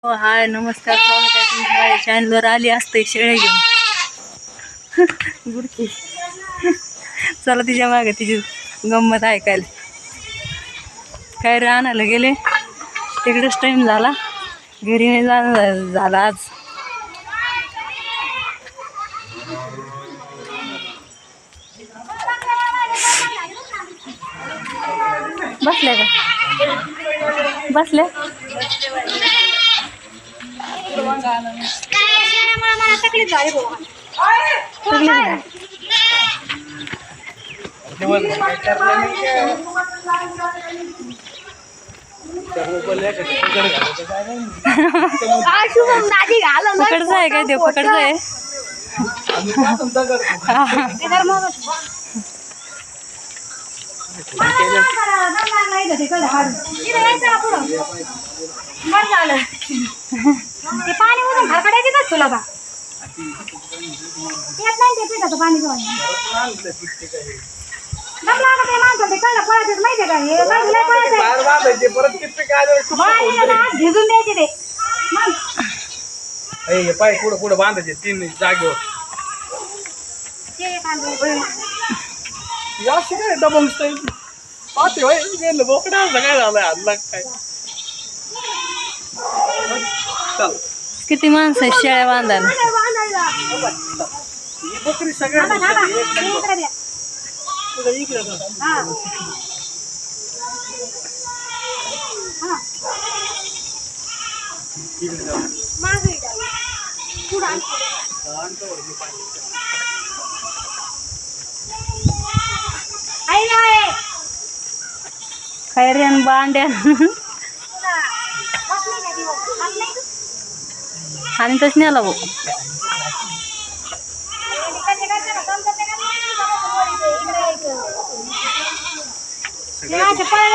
हाय नमस्कार, स्वागत आहे तुमच्या माझ्या चॅनलवर. आली असते शेळ्या घेऊन गुरकी. चला तिच्या मागे तिची गंमत ऐकायला. काय रे आणायला गेले तिकडेच टाईम झाला, घरी नाही जाणं झाला आज. बसले का? बसले पकडचं आहे काय? ते पकडचं आहे. ते पाणी मधून खडखडायचे का तुला का येत नाही ते पिठाचं पाणी घेऊन दम लागत आहे माणसाला. ते कळलं पळायचं माहितीये का? हे बाजूला पळायचं भिजून द्यायचे ते मग पाय पुढे पुढे बांधायचे 3 जागेवर. जास्त काय दबंग स्टाईल पाहते होय. गेलं बोकडा सगळं झालंय हल्ला काय. चल किती माणसं आहेत शेळ्या बांधायला. ही बकरी सगळ्या खैऱ्यान बांड्या आणि तस नेला भाऊ.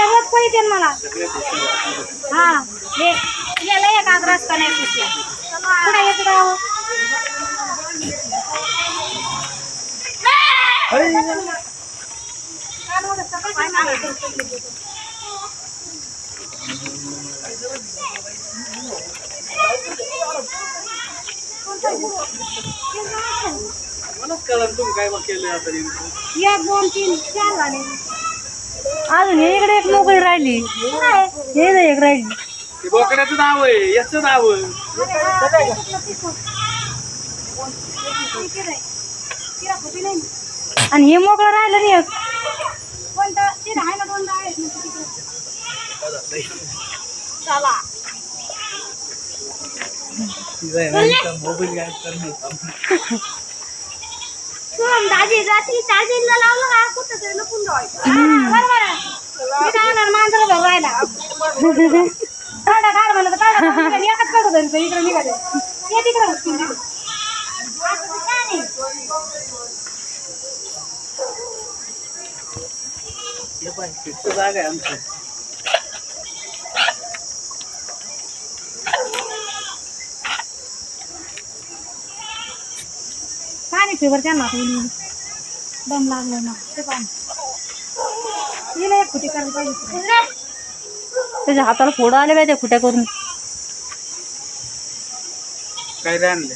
रोज पळीते मला. हा हे एक रस्ता नाही पुढे येत राहू. तुम्ही काय मग केलं आता? 1 2 3 4 झाले. अजून हे इकडे एक मोकळी राहिली. हे नाही एक राहिली. ते बोकड्याचं नाव आहे, याचं नाव आणि हे मोकळं राहिलं नाही एक. कोणतं ते आहे ना 2 आहेत चला मोबाईल गायब करणे. दाजी रात्री चार्जिंगला लावलं का कुठं तरी लपून ठेवायचं. बरोबर आहे. मी काय म्हणणार मांजर घर राहिला काढा काढ म्हणलं तर काढा. एकच काढू तरी इकडे निघाले ते तिकडे होतील तिकडे. जागा आहे आमची. पाणी फेवर त्यांना दम लागलं ना ते पाणी तिला एक खुटी करायला पाहिजे. त्याच्या हाताला फोडं आले पाहिजे खुट्या करून. काय रे आणले?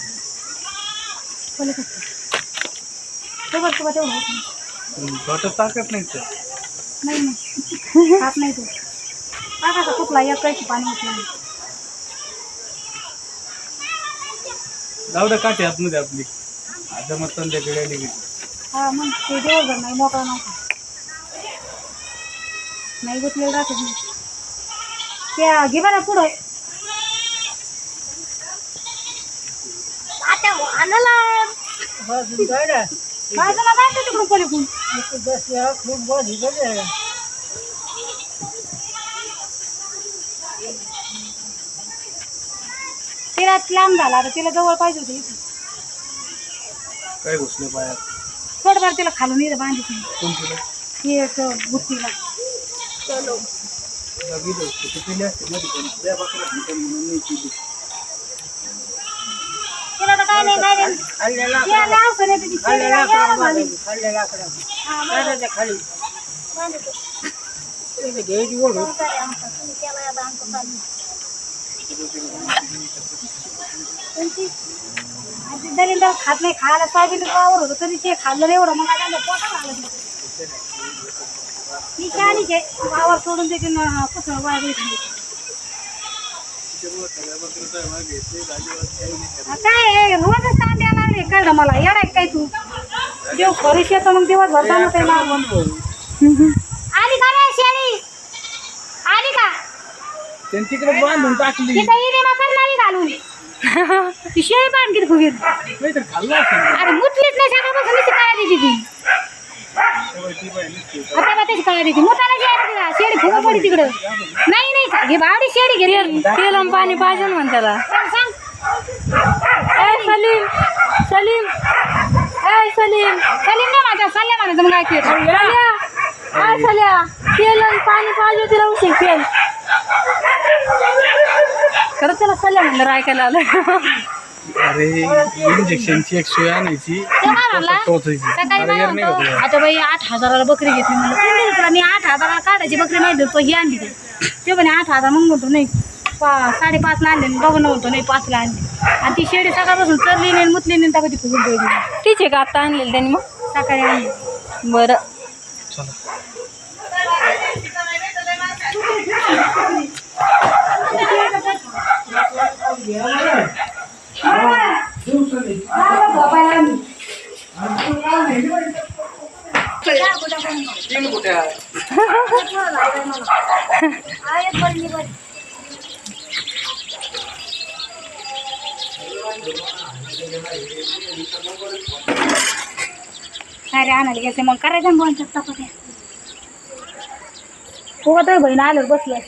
तेवढं तुला तेवढं होत नाही. छोटं ताकद नाही तर नाही हात नाही तो टाकायचा कुठला एक पैसे पाणी होत नाही. जाऊ द्या काठी आतमध्ये आपली. आता मग संध्याकडे आली. हा मग ते दिवसभर नाही मोकळा नव्हता नाही गुतलेलं राहत नाही. त्या घे बरं पुढं काय जमा काय तिकडून पलीकडून तिला लांब झाला आता तिला जवळ पाहिजे होती. काय घुसले पायात? थोडंफार तिला खालून इथं बांधायची. कोणती ही एक बुट्टीला तिला तर काय नाही काय नाही. तिला औषध येते ती शेळीला घ्यायला झाली. हा, बरोबर. खाली बांधतो. घ्यायची ओढ तुम्ही केला या बांधतो खाली. दलिंदर खात नाही खायला सोयाबीन वावर होतं तरी ते खाल्लं नाही एवढं मग आता पोटात आलं ते. ती शाळीचे वावर सोडून देते ना कसं वावर काय रोजच ताण द्यायला लागले कळलं मला येणार काय तू देव खरीच येतं मग दिवसभर जाणं काही मागून आली का रे शेळी आली का त्यांनी तिकडे बांधून टाकली तिथं इनिमा करणारी घालून ती शेळी पान किती फुगीर नाही तर खाल्लं असेल अरे मुतलीच नाही सकाळपासून नुसती काय देते ती आता बा त्याची काय देते मुताला शेळी शेळी फुगून पडी तिकडं नाही नाही का घे बावडी शेळी घे तेल आणि पाणी पाहिजे ना म्हण त्याला. सांग ए सलीम सलीम ए सलीम सलीम नाही माझ्या सल्ल्या म्हणायचं मग ऐकू येतं. सल्या काय सल्या तेल आणि पाणी पाहिजे तिला उशीर तेल खरं त्याला सल्या म्हणलं ऐकायला आलं. अरे इंजेक्शनची एक सोय आणायची ते काय म्हणला टोचायची सकाळी अरे मला यार नाही म्हणतो, का तुला? आता बाई 8,000ला बकरी घेतली म्हणलं कोण दिली तुला मी 8,000ला काढायची बकरी नाही देतो ही आणली ते म्हणे 8,000 मग म्हणतो नाही 5.5ला आणले बघून म्हणतो नाही 5ला आणली आणि ती शेळी सकाळपासून चरली नाही मुतली नाही त्या कधी फुगून पडली तिचे का आता आणलेली त्यांनी मग सकाळी आणली बरं. चला अरे आणायला गेले मग करायचं बंद चपात्या हो तर बहीण आलं बसल्या